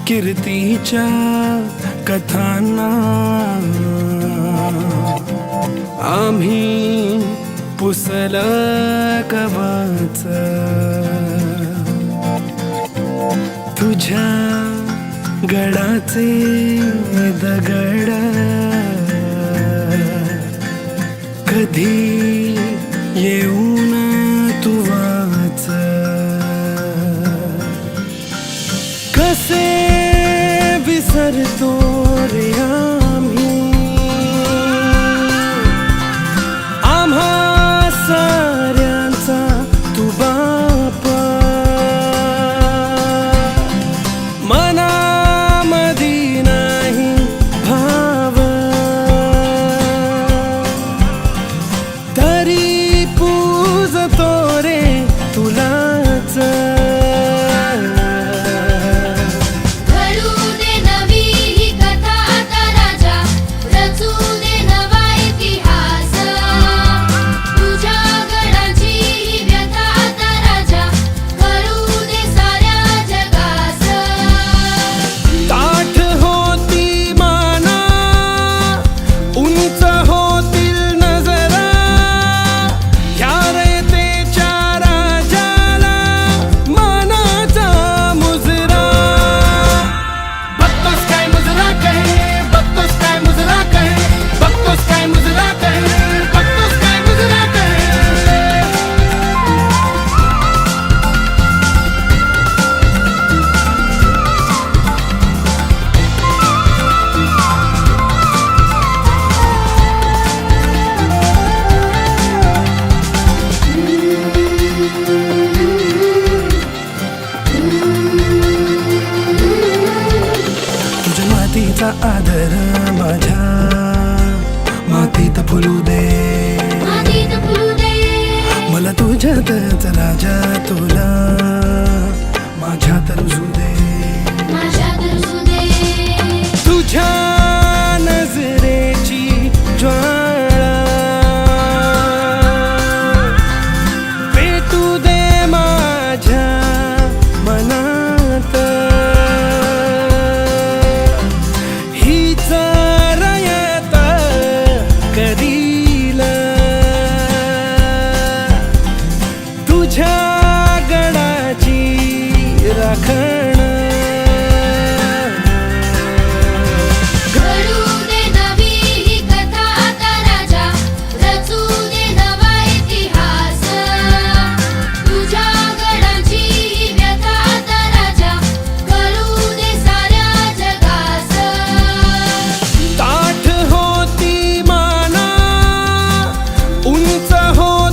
कीर्तीच्या कथांना आम्ही पुसल कवच तुझ्या गडाचे दगड कधी येऊन तू वाच कसे विसरतो रे आम्हा साऱ्यांचा तू बाप मनामधी नाही भाव तरी पूजतो रे तुलाच मातीचा आदर माझ्या मातीत फुलू दे मला तुझ्यातच राजा तुला माझ्यात रुजू दे